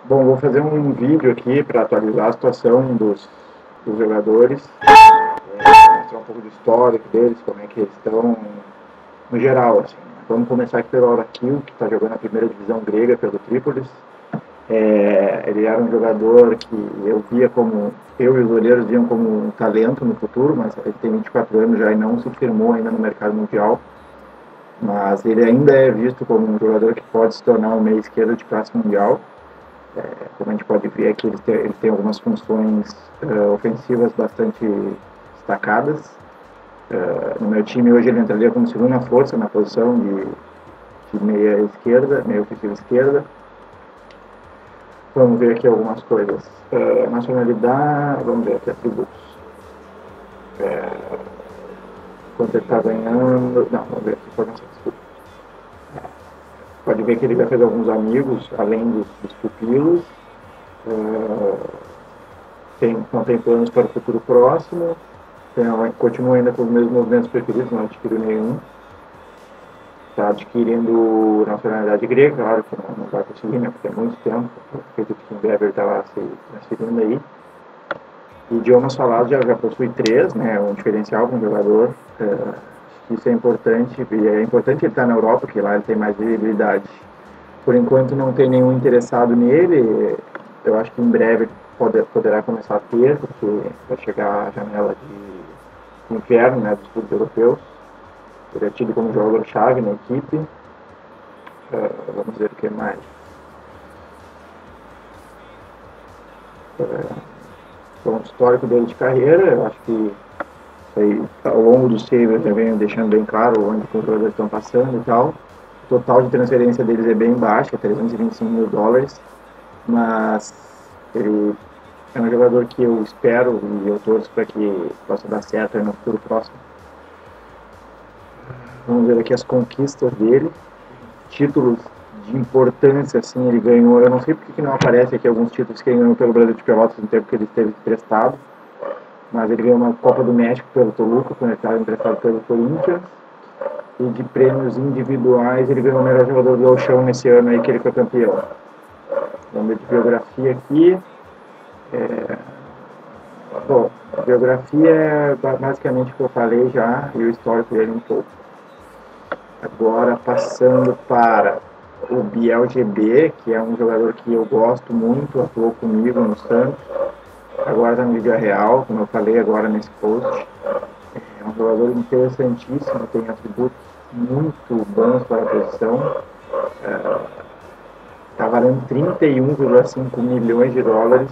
Bom, vou fazer um vídeo aqui para atualizar a situação dos jogadores, mostrar um pouco do histórico deles, como é que eles estão no geral, assim. Vamos começar aqui pelo Oraquil, que está jogando a primeira divisão grega pelo Trípolis. Ele era um jogador que eu e os olheiros viam como um talento no futuro, mas ele tem 24 anos já e não se firmou ainda no mercado mundial. Mas ele ainda é visto como um jogador que pode se tornar um meia esquerda de classe mundial. Como a gente pode ver aqui, eles têm algumas funções ofensivas bastante destacadas. No meu time hoje ele entraria como segunda força na posição de meia esquerda, meia ofensiva esquerda. Vamos ver aqui algumas coisas. Nacionalidade, vamos ver aqui atributos. Quanto ele está ganhando. Não, vamos ver aqui informação, desculpa. Pode ver que ele já fez alguns amigos, além dos pupilos. Não tem planos para o futuro próximo. Continua ainda com os mesmos movimentos preferidos, não adquiriu nenhum. Está adquirindo nacionalidade grega, claro que não vai conseguir, né, porque é muito tempo. Acredito que em breve ele está lá se transferindo aí. Idiomas falados já possui 3, né, um diferencial para um jogador. Isso é importante, e é importante ele estar na Europa, porque lá ele tem mais visibilidade. Por enquanto não tem nenhum interessado nele, eu acho que em breve poderá começar a ter, porque vai chegar a janela de inverno, né, dos clubes europeus. Ele é tido como jogador-chave na equipe. Vamos ver o que mais. O histórico dele de carreira, eu acho que aí, ao longo dos saves já vem deixando bem claro onde os jogadores estão passando e tal. O total de transferência deles é bem baixo, é 325 mil dólares, mas ele é um jogador que eu espero e eu torço para que possa dar certo aí no futuro próximo. Vamos ver aqui as conquistas dele, títulos de importância, assim, ele ganhou, eu não sei porque que não aparece aqui alguns títulos que ele ganhou pelo Brasil de Pelotas no tempo que ele esteve emprestado, mas ele ganhou uma Copa do México pelo Toluca, quando ele estava emprestado pelo Corinthians, e de prêmios individuais ele ganhou o melhor jogador do Gauchão nesse ano aí que ele foi campeão. Vamos ver de biografia aqui. Bom, a biografia é basicamente o que eu falei já, e o histórico dele um pouco. Agora passando para o Biel GB, que é um jogador que eu gosto muito, atuou comigo no Santos, agora está no Villarreal, como eu falei agora nesse post. É um jogador interessantíssimo, tem atributos muito bons para a posição. Está valendo 31,5 milhões de dólares.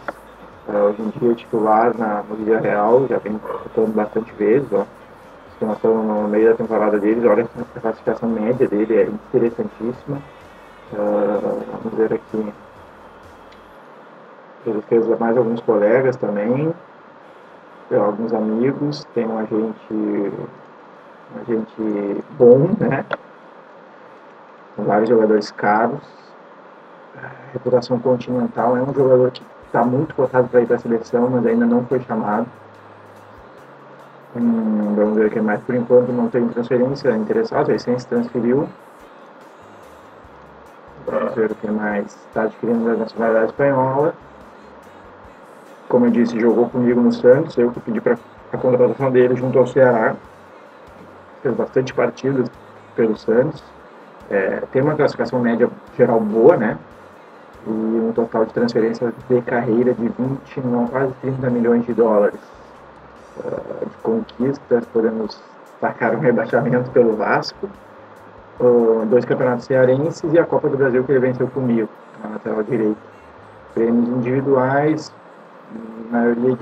Hoje em dia é titular no Villarreal, já vem disputando bastante vezes. Ó. Nós estamos no meio da temporada deles, olha a classificação média dele, é interessantíssima. Vamos ver aqui. Ele fez mais alguns colegas também, alguns amigos, tem um agente bom, né? Vários jogadores caros. Reputação continental, é um jogador que está muito cotado para ir para a seleção, mas ainda não foi chamado. Vamos ver o que mais. Por enquanto não tem transferência interessada, recém se transferiu. Vamos ver o que mais. Está adquirindo a nacionalidade espanhola. Como eu disse, jogou comigo no Santos, eu que pedi para a contratação dele junto ao Ceará. Fez bastante partidas pelo Santos. Tem uma classificação média geral boa, né? E um total de transferência de carreira de 20, não, quase 30 milhões de dólares. De conquistas, podemos destacar um rebaixamento pelo Vasco, 2 campeonatos cearenses e a Copa do Brasil que ele venceu comigo, na lateral direita. Prêmios individuais, maioria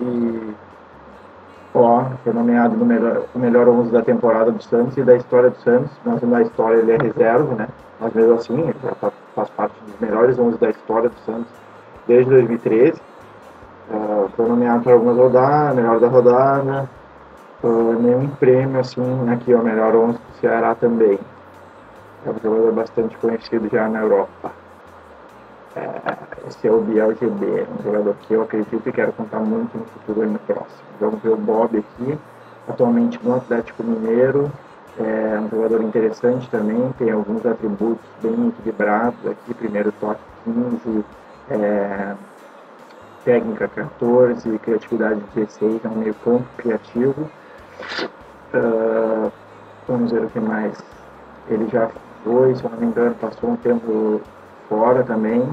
foi nomeado o melhor 11 da temporada do Santos e da história do Santos. Mas na história ele é reserva, né? Mas mesmo assim, ele já faz parte dos melhores 11 da história do Santos desde 2013. Foi nomeado para algumas rodadas, melhor da rodada. Nenhum prêmio assim, aqui o melhor 11 do Ceará também. É um jogador bastante conhecido já na Europa. Esse é o Biel GB, um jogador que eu acredito e quero contar muito no futuro e no próximo. Vamos ver o Bob aqui, atualmente no Atlético Mineiro. É um jogador interessante também, tem alguns atributos bem equilibrados aqui, primeiro toque 15, técnica 14, criatividade 16, é um meio campo criativo. Vamos ver o que mais. Ele já foi, se eu não me engano, passou um tempo fora também.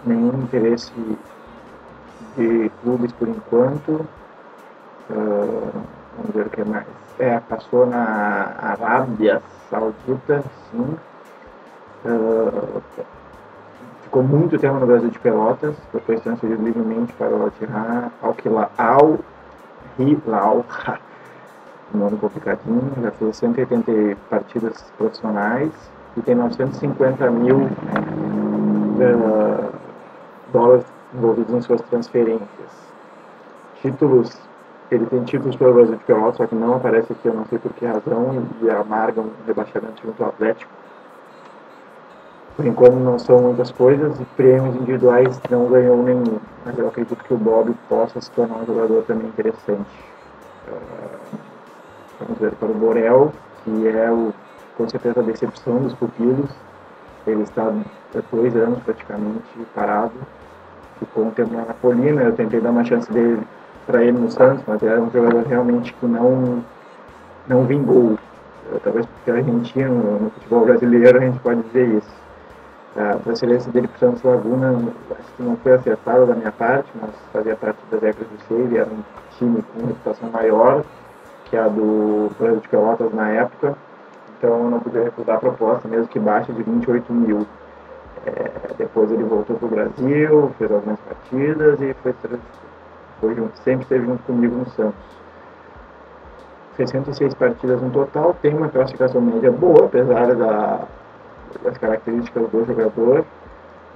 Nenhum interesse de clubes por enquanto. Vamos ver o que mais. Passou na Arábia Saudita, sim. Ficou muito tempo no Brasil de Pelotas, depois transferido livremente para o Al-Hilal, nome complicadinho, já fez 180 partidas profissionais e tem 950 mil dólares envolvidos em suas transferências. Títulos, ele tem títulos pelo Brasil de Pelotas, só que não aparece aqui, eu não sei por que razão, e amargam um rebaixamento junto ao Atlético. Por enquanto não são muitas coisas e prêmios individuais não ganhou nenhum, mas eu acredito que o Bob possa se tornar um jogador também interessante. Vamos ver para o Borel, que é com certeza a decepção dos pupilos. Ele está há 2 anos praticamente parado, ficou um tempo na Napolina, eu tentei dar uma chance para ele no Santos, mas era um jogador realmente que não vingou. Talvez porque é argentino, no futebol brasileiro a gente pode dizer isso. A transferência dele para o Santos Laguna acho que não foi acertada da minha parte, mas fazia parte das regras do Save, era um time com uma reputação maior que a do Brasil de Pelotas na época, então eu não podia recusar a proposta, mesmo que baixa de 28 mil. Depois ele voltou para o Brasil, fez algumas partidas e sempre esteve junto comigo no Santos. 66 partidas no total, tem uma classificação média boa, apesar das características do jogador.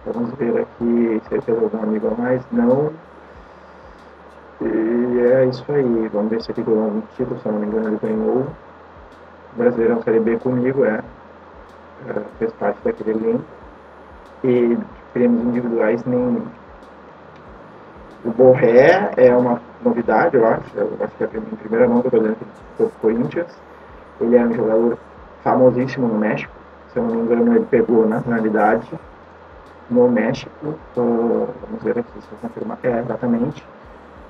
Vamos ver aqui se ele fez algum amigo a mais. Não. E é isso aí. Vamos ver se ele ganhou algum título. Se eu não me engano, ele ganhou. O Brasileirão Série B comigo, fez parte daquele elenco. E prêmios individuais nenhum. O Borré é uma novidade, eu acho. Eu acho que é em primeira mão que eu estou dentro do Corinthians. Ele é um jogador famosíssimo no México. Se eu não me engano, ele pegou nacionalidade no México. Vamos ver aqui se eu confirmar. Exatamente.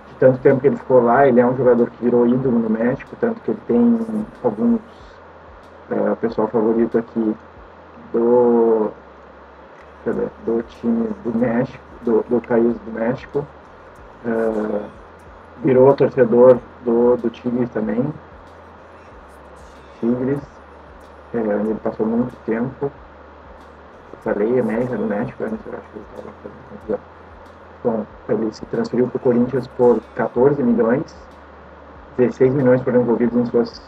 De tanto tempo que ele ficou lá, ele é um jogador que virou ídolo no México, tanto que ele tem alguns pessoal favorito aqui do time do México, do país do México. Virou torcedor do Tigres também. Tigres. Ele passou muito tempo. Eu falei, América do México, eu acho que ele estava fazendo confusão. Bom, ele se transferiu para o Corinthians por 14 milhões, 16 milhões foram envolvidos em suas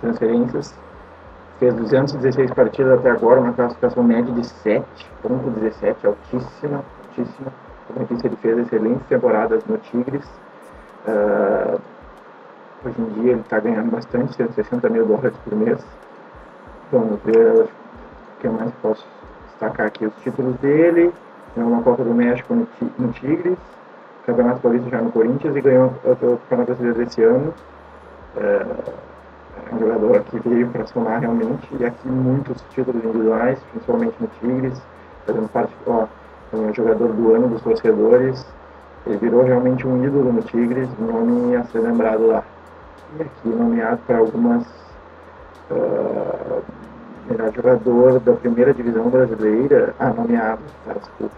transferências, fez 216 partidas até agora, uma classificação média de 7,17, altíssima. Como eu disse, ele fez excelentes temporadas no Tigres. Hoje em dia ele está ganhando bastante, 160 mil dólares por mês. Vamos ver o que mais posso destacar aqui. Os títulos dele: ganhou uma Copa do México no Tigres, Campeonato Paulista já no Corinthians e ganhou o Campeonato Brasileiro desse ano. É um jogador que veio para somar realmente, e aqui muitos títulos individuais, principalmente no Tigres, fazendo parte, é um jogador do ano dos torcedores. Ele virou realmente um ídolo no Tigres, nome a ser lembrado lá. E aqui nomeado para algumas melhor jogador da primeira divisão brasileira, nomeado, desculpa.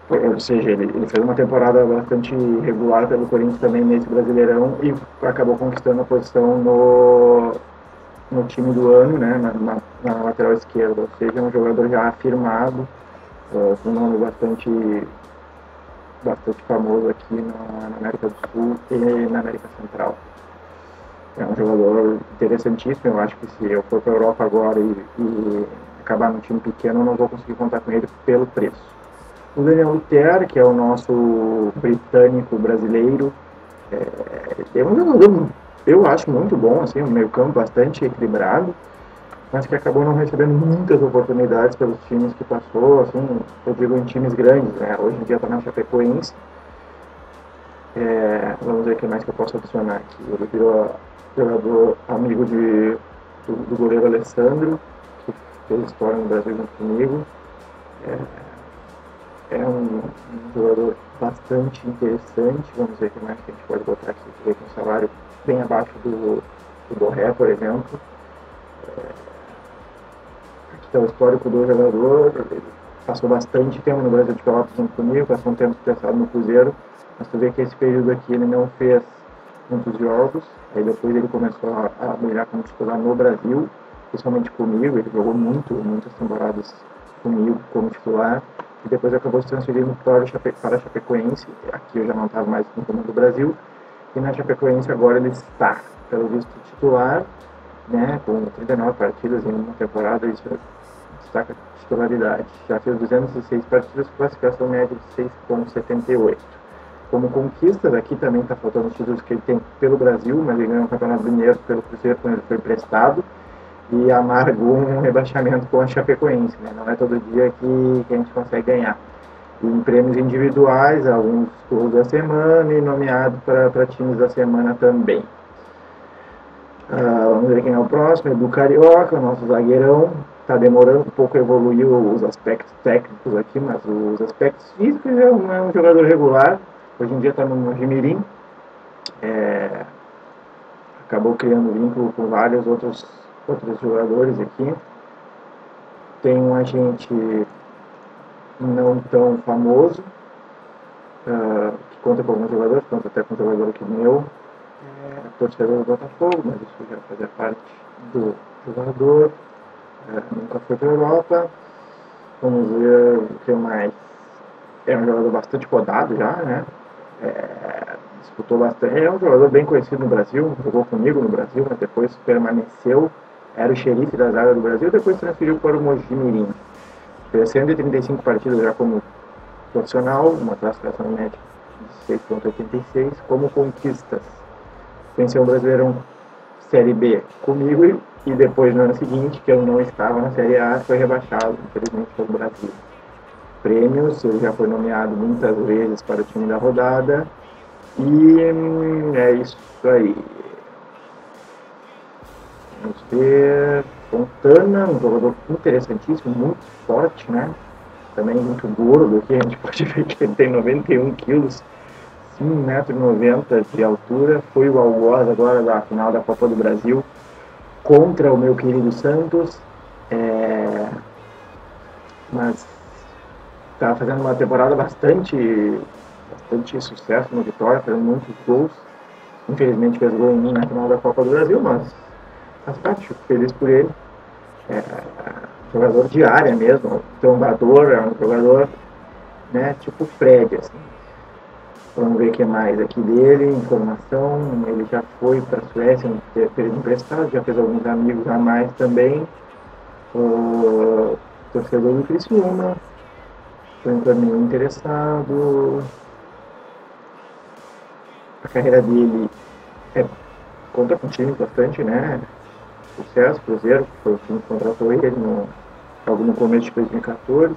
Ou seja, ele fez uma temporada bastante regular pelo Corinthians também nesse Brasileirão e acabou conquistando a posição no time do ano, né, na lateral esquerda. Ou seja, é um jogador já afirmado, com um nome bastante famoso aqui na América do Sul e na América Central. É um jogador interessantíssimo. Eu acho que se eu for para a Europa agora e acabar num time pequeno, eu não vou conseguir contar com ele pelo preço. O Daniel Luther, que é o nosso britânico brasileiro, é um jogador, eu acho, muito bom, assim, um meio campo bastante equilibrado, mas que acabou não recebendo muitas oportunidades pelos times que passou, assim, eu digo em times grandes, né? Hoje em dia está na Chapecoense. Vamos ver o que mais que eu posso adicionar aqui. Ele virou jogador amigo do goleiro Alessandro, que fez história no Brasil junto comigo. É um jogador bastante interessante. Vamos ver o que mais que a gente pode botar aqui. Ver com um salário bem abaixo do Borré, por exemplo. Aqui está o histórico do jogador. Ele passou bastante tempo no Brasil de Pelotas junto comigo, passou um tempo estressado no Cruzeiro. Mas tu vê que esse período aqui ele não fez muitos jogos. Aí depois ele começou a brilhar como titular no Brasil, principalmente comigo. Ele jogou muitas temporadas comigo como titular. E depois acabou se transferindo para a Chapecoense. Aqui eu já não estava mais no comando do Brasil. E na Chapecoense agora ele está, pelo visto, titular, né, com 39 partidas em uma temporada. Isso destaca a titularidade. Já fez 206 partidas, classificação média de 6,78. Como conquistas, aqui também está faltando os títulos que ele tem pelo Brasil, mas ele ganhou o Campeonato Mineiro pelo Cruzeiro quando ele foi emprestado. E amargou um rebaixamento com a Chapecoense, né? Não é todo dia que a gente consegue ganhar. E em prêmios individuais, alguns gols da semana e nomeado para times da semana também. Vamos ver quem é o próximo. Edu Carioca, nosso zagueirão. Está demorando um pouco a evoluir os aspectos técnicos aqui, mas os aspectos físicos é um jogador regular. Hoje em dia está no Mojimirim. Acabou criando vínculo com vários outros jogadores aqui. Tem um agente não tão famoso, que conta com alguns jogadores, conta até com um jogador aqui meu, torcedor do Botafogo, mas isso já fazia parte do jogador, nunca foi para a Europa. Vamos ver o que mais. É um jogador bastante rodado já, né? Disputou bastante. É um jogador bem conhecido no Brasil, jogou comigo no Brasil, mas depois permaneceu. Era o xerife da zaga do Brasil, depois transferiu para o Mojimirim. Fez 135 partidas já como profissional, uma classificação média de 6,86. Como conquistas, venceu o Brasileirão Série B comigo e depois no ano seguinte, que eu não estava na Série A, foi rebaixado, infelizmente, pelo Brasil. Prêmios, ele já foi nomeado muitas vezes para o time da rodada. E é isso aí. Vamos ver. Fontana, um jogador interessantíssimo, muito forte, né? Também muito gordo aqui, a gente pode ver que ele tem 91 quilos, 1,90 m de altura. Foi o algoz agora da final da Copa do Brasil contra o meu querido Santos. Mas está fazendo uma temporada bastante sucesso no Vitória, fazendo muitos gols. Infelizmente fez gol em mim na final da Copa do Brasil, mas faz parte, fico feliz por ele. Jogador de área mesmo, trombador, é um jogador, né, tipo Fred, assim. Vamos ver o que mais aqui dele, informação. Ele já foi para a Suécia, período emprestado, já fez alguns amigos a mais também. O torcedor do Criciúma, foi um torneio interessado. A carreira dele conta com time bastante, né? Sucesso, Cruzeiro, foi o time que contratou ele no começo de 2014.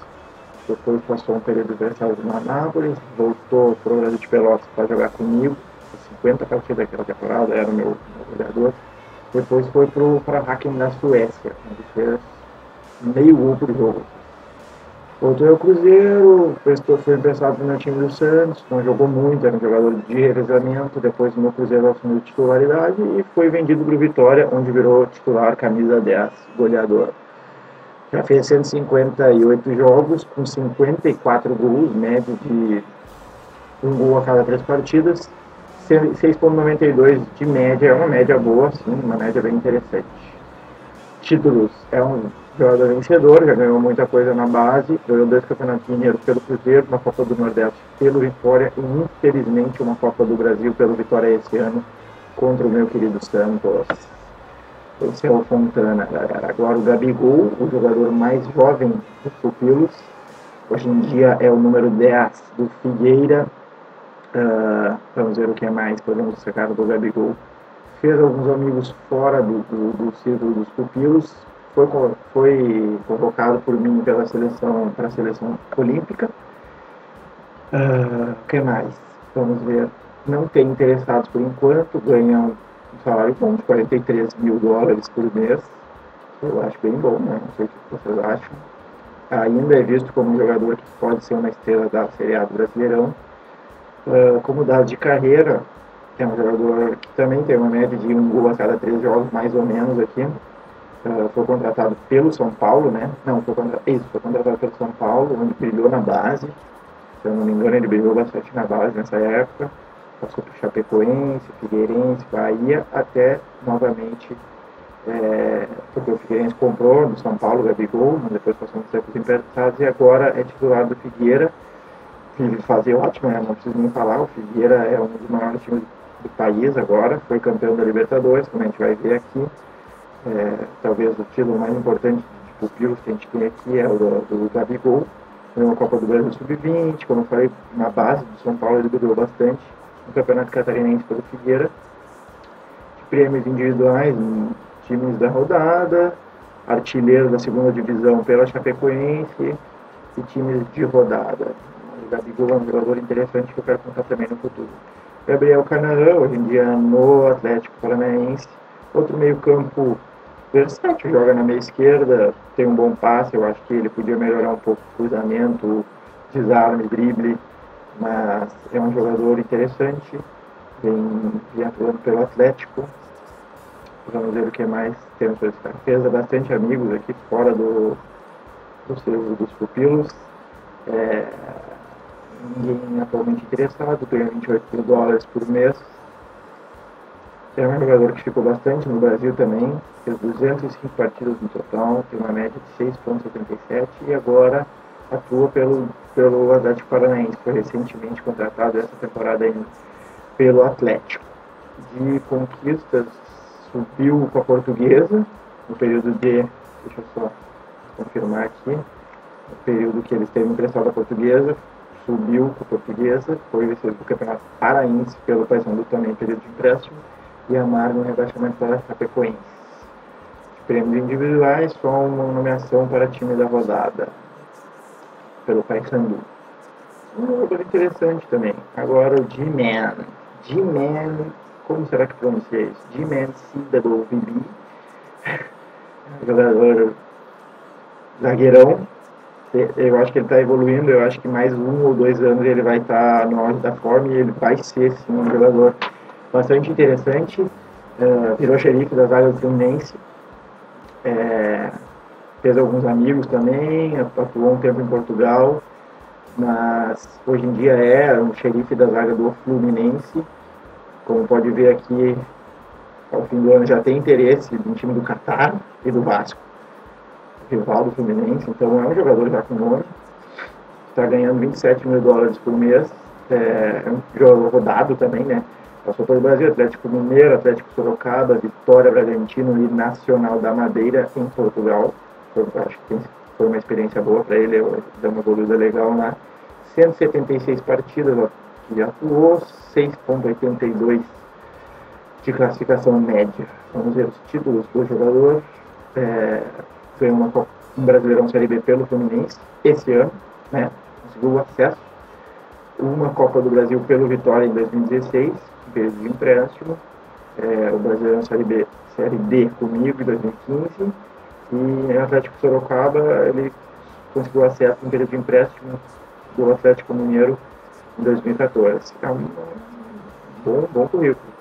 Depois passou um período emprestado no Anápolis, voltou para o Brasil de Pelotas para jogar comigo, 50 partidas daquela temporada, era o meu goleador. Depois foi para a Häcken da Suécia, onde fez meio gol por jogo. Voltou ao Cruzeiro, foi emprestado para o meu time do Santos, não jogou muito, era um jogador de revezamento. Depois no Cruzeiro assumiu titularidade e foi vendido para o Vitória, onde virou titular, camisa 10, goleador. Já fez 158 jogos, com 54 gols, média de um gol a cada 3 partidas, 6,92 de média, é uma média boa, sim, uma média bem interessante. Títulos, é um jogador vencedor, já ganhou muita coisa na base, ganhou 2 campeonatos mineiros pelo Cruzeiro, uma Copa do Nordeste pelo Vitória e, infelizmente, uma Copa do Brasil pelo Vitória esse ano, contra o meu querido Santos. Esse é o Fontana, galera. Agora o Gabigol, o jogador mais jovem dos Pupilos. Hoje em dia é o número 10 do Figueira. Vamos ver o que mais podemos destacar do Gabigol. Fez alguns amigos fora do círculo dos Pupilos. Foi convocado por mim para a seleção olímpica. O que mais? Vamos ver. Não tem interessados por enquanto. Ganham um salário bom, $43 mil por mês. Eu acho bem bom, né? Não sei o que vocês acham. Ainda é visto como um jogador que pode ser uma estrela da Série A do Brasileirão. Como dado de carreira, que é um jogador que também tem uma média de um gol a cada 3 jogos, mais ou menos aqui. Foi contratado pelo São Paulo, né? Não, foi contratado pelo São Paulo, onde brilhou na base. Se eu não me engano, ele brilhou bastante na base nessa época. Passou por Chapecoense, Figueirense, Bahia, até novamente, porque o Figueirense comprou do São Paulo, Gabigol, mas depois passou uns tempos emprestados e agora é titular do Figueira. Fazer ótimo, né? Não preciso nem falar, o Figueira é um dos maiores times do país agora, foi campeão da Libertadores, como a gente vai ver aqui. Talvez o título mais importante de pupilos que a gente tem aqui é o do Gabigol. Foi uma Copa do Brasil Sub-20, como eu falei, na base do São Paulo ele brilhou bastante. No Campeonato Catarinense pelo Figueira. De prêmios individuais em times da rodada, artilheiro da segunda divisão pela Chapecoense e times de rodada. O Gabigol é um jogador interessante que eu quero contar também no futuro. Gabriel Canaã, hoje em dia no Atlético Paranaense. Outro meio campo versátil, joga na meia esquerda, tem um bom passe, eu acho que ele podia melhorar um pouco o cruzamento, desarme, drible, mas é um jogador interessante, vem atuando pelo Atlético. Vamos ver o que mais temos para destacar. Fez bastante amigos aqui fora dos pupilos. Ninguém atualmente interessado, ganha $28 por mês. É um jogador que ficou bastante no Brasil também, fez 205 partidas no total, tem uma média de 6,77 e agora atua pelo Atlético Paranaense, foi recentemente contratado essa temporada ainda pelo Atlético. De conquistas, subiu com a Portuguesa, no período de, deixa eu só confirmar aqui, no período que ele esteve emprestado à Portuguesa, subiu com a Portuguesa, foi vencedor do Campeonato Paraense pelo Paysandu também, período de empréstimo, e amarga no rebaixamento da Chapecoense. De prêmios individuais, só uma nomeação para time da rodada, pelo Paysandu. Um jogador interessante também. Agora o G-Man. G-Man, como será que pronuncia isso? G-Man CWVB. Jogador zagueirão. Eu acho que ele está evoluindo, eu acho que mais 1 ou 2 anos ele vai estar no auge da forma e ele vai ser sim, um jogador bastante interessante. Virou xerife da zaga do Fluminense. Fez alguns amigos também, atuou um tempo em Portugal, mas hoje em dia é um xerife da zaga do Fluminense. Como pode ver aqui, ao fim do ano já tem interesse do time do Catar e do Vasco, rival do Fluminense, então é um jogador já com nome, está ganhando $27 mil por mês, é um jogador rodado também, né? Passou pelo Brasil, Atlético Mineiro, Atlético Sorocaba, Vitória, Bragantino e Nacional da Madeira em Portugal. Acho que foi uma experiência boa para ele, deu uma evoluída legal lá. 176 partidas que atuou, 6,82 de classificação média. Vamos ver os títulos do jogador. Ganhou um Brasileirão Série B pelo Fluminense esse ano, né? Conseguiu o acesso. Uma Copa do Brasil pelo Vitória em 2016, período de empréstimo. O Brasileirão Série D comigo em 2015. E no Atlético Sorocaba ele conseguiu acesso em período de empréstimo do Atlético Mineiro em 2014. É um bom currículo.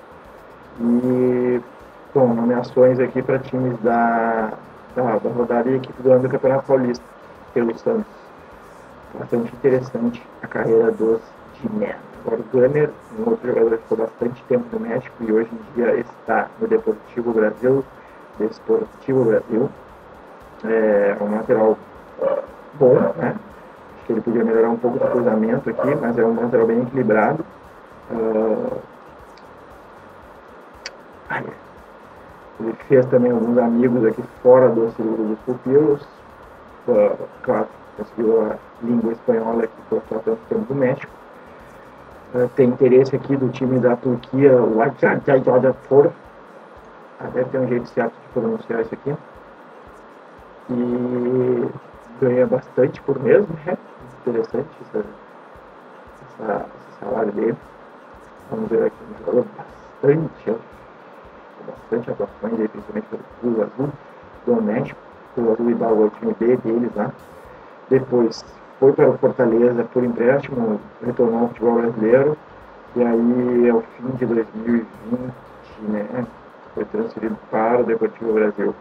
E, bom, nomeações aqui para times da rodada e equipe do ano do Campeonato Paulista, pelo Santos. Bastante interessante a carreira dos G-Men. Agora o Gunner, um outro jogador que ficou bastante tempo no México e hoje em dia está no Deportivo Brasil. É um lateral bom, né? Acho que ele podia melhorar um pouco o cruzamento aqui, mas é um lateral bem equilibrado. Ele fez também alguns amigos aqui fora do Círculo dos Pupilos. Claro, conseguiu a língua espanhola aqui por tanto tempo do México. Tem interesse aqui do time da Turquia, o Ajajajajafor. Deve ter um jeito certo de pronunciar isso aqui. E ganha bastante por mês, né? Interessante esse salário dele. Vamos ver aqui, um jogador bastante atuações, principalmente pelo Cruz Azul. do México, o Azul Hidalgo, o time B deles lá. Depois foi para o Fortaleza por empréstimo, retornou ao futebol brasileiro, e aí ao fim de 2020, né, foi transferido para o Deportivo Brasil.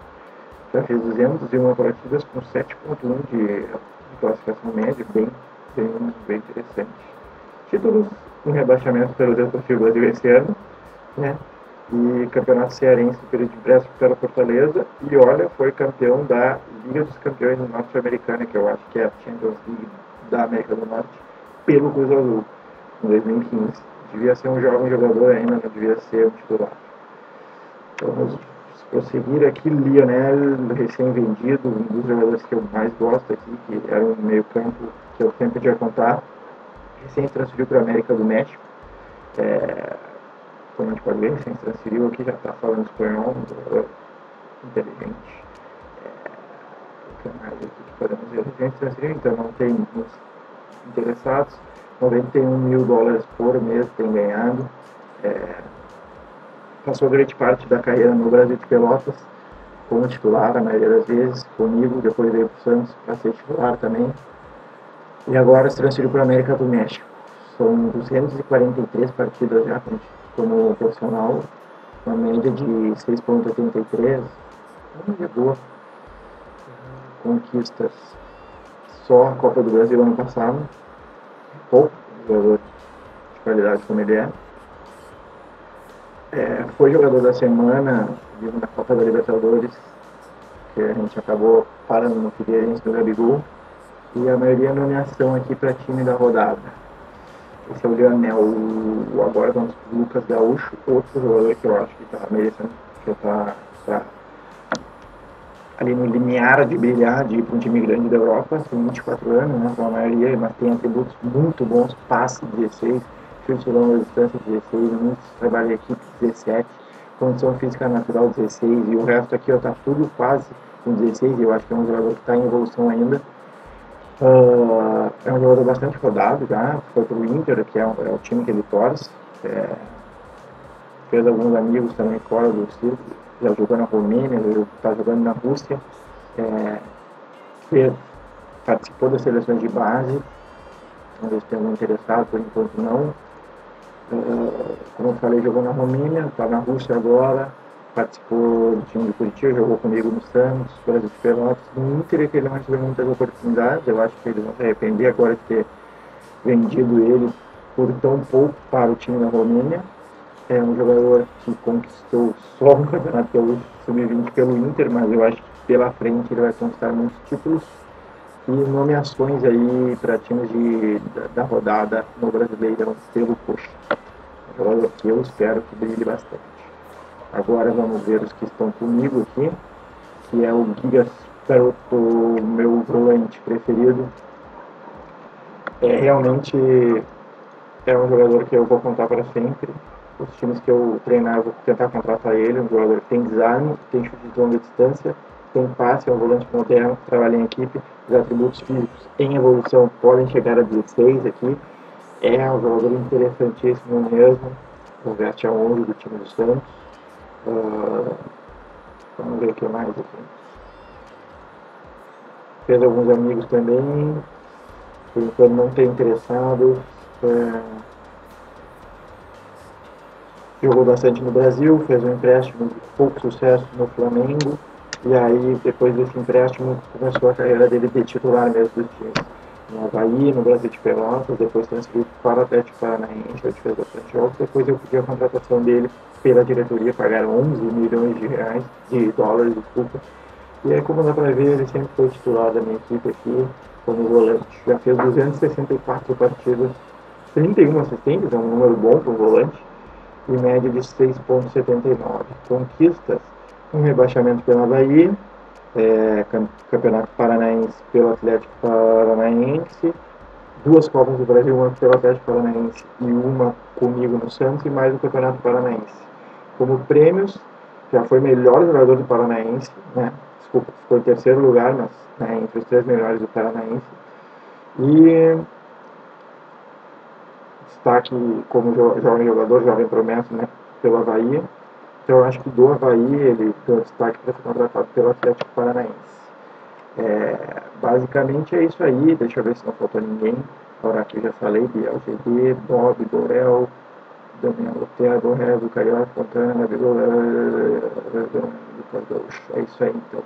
Já fez 201 partidas com 7,1 de classificação média, bem interessante. Títulos em rebaixamento pelo Deportivo Brasil esse ano, né? E Campeonato Cearense período de empréstimo pela Fortaleza, e olha, foi campeão da Liga dos Campeões Norte-Americana, que eu acho que é a Champions League da América do Norte, pelo Cruz Azul, em 2015. Devia ser um jovem jogador ainda, não devia ser um titular. Vamos prosseguir aqui. Lionel, recém-vendido, um dos jogadores que eu mais gosto aqui, que era um meio-campo que eu sempre podia contar, recém-transferiu para a América do México. Como a gente pode ver, recém-transferiu aqui, já está falando espanhol, um jogador inteligente. O que mais aqui que podemos ver? Recém-transferiu, então não tem muitos interessados. $91 mil por mês tem ganhado. Passou grande parte da carreira no Brasil de Pelotas, como titular a maioria das vezes, comigo, depois veio para o Santos para ser titular também. E agora se transferiu para a América do México. São 243 partidas já como profissional, uma média de 6,83, uma média boa. Conquistas só a Copa do Brasil ano passado, pouco, jogador de qualidade como ele é. Foi jogador da semana na Copa da Libertadores, que a gente acabou parando no Figueirense do Gabigol, e a maioria é nomeação aqui para time da rodada. Esse é o Leonel, agora vamos para o Lucas Gaúcho, outro jogador que eu acho que está merecendo, que está ali no limiar de brilhar, de ir para um time grande da Europa, tem 24 anos, né, com a maioria, mas tem atributos muito bons, passe 16, chute de longa distância 16, muitos trabalho em equipe 17, condição física natural 16, e o resto aqui está tudo quase com 16, eu acho que é um jogador que está em evolução ainda. É um jogador bastante rodado já, foi para o Inter, que é o time que ele torce, fez alguns amigos também fora do círculo, já jogou na Romênia, está jogando na Rússia, participou das seleções de base, vamos ver se tem algum interessado, por enquanto não. Como eu falei, jogou na Romênia, está na Rússia agora, participou do time do Curitiba, jogou comigo no Santos, Brasil de Pelotas. No Inter que ele não tive muitas oportunidades, eu acho que eles vão se arrepender agora de ter vendido ele por tão pouco para o time da Romênia. É um jogador que conquistou só o Campeonato Gaúcho Sub-20 pelo Inter, mas eu acho que pela frente ele vai conquistar muitos títulos e nomeações aí para times da rodada no Brasileirão pelo Coxa. Um jogador que eu espero que brilhe bastante. Agora vamos ver os que estão comigo aqui, que é o Gigas Perotto, o meu volante preferido. Realmente é um jogador que eu vou contar para sempre. Os times que eu treinar, eu vou tentar contratar ele. Um jogador que tem desarme, tem chute de longa distância, tem passe, é um volante moderno, trabalha em equipe. Os atributos físicos em evolução podem chegar a 16 aqui. É um jogador interessantíssimo mesmo. O veste a 11 do time do Santos. Vamos ver o que mais aqui. Fez alguns amigos também, por enquanto não tem interessados. Jogou bastante no Brasil, fez um empréstimo de pouco sucesso no Flamengo, e aí depois desse empréstimo começou a carreira dele de titular mesmo do time. No Avaí, no Brasil de Pelotas, depois transferido para o Atlético Paranaense, onde fez bastante jogos. Depois eu pedi a contratação dele pela diretoria, pagaram 11 milhões de dólares, desculpa. E aí, como dá para ver, ele sempre foi titular da minha equipe aqui, como volante. Já fez 264 partidas, 31 assistências, é um número bom para o volante, e média de 6,79. Conquistas, um rebaixamento pela Bahia, Campeonato Paranaense pelo Atlético Paranaense, 2 Copas do Brasil, uma pelo Atlético Paranaense e uma comigo no Santos, e mais o Campeonato Paranaense. Como prêmios, já foi melhor jogador do Paranaense, né? Desculpa, ficou em terceiro lugar, mas entre os 3 melhores do Paranaense. E destaque como jovem jogador, jovem promessa, né, pelo Avaí. Então eu acho que do Avaí ele tem o destaque para ser contratado pelo Atlético Paranaense. Basicamente é isso aí, deixa eu ver se não faltou ninguém. Agora aqui eu já falei, Biel, GD, Bob, Borel, Daniel Otero, Borrego, Carioca, Fontana, Lucas Gaúcho. É isso aí então.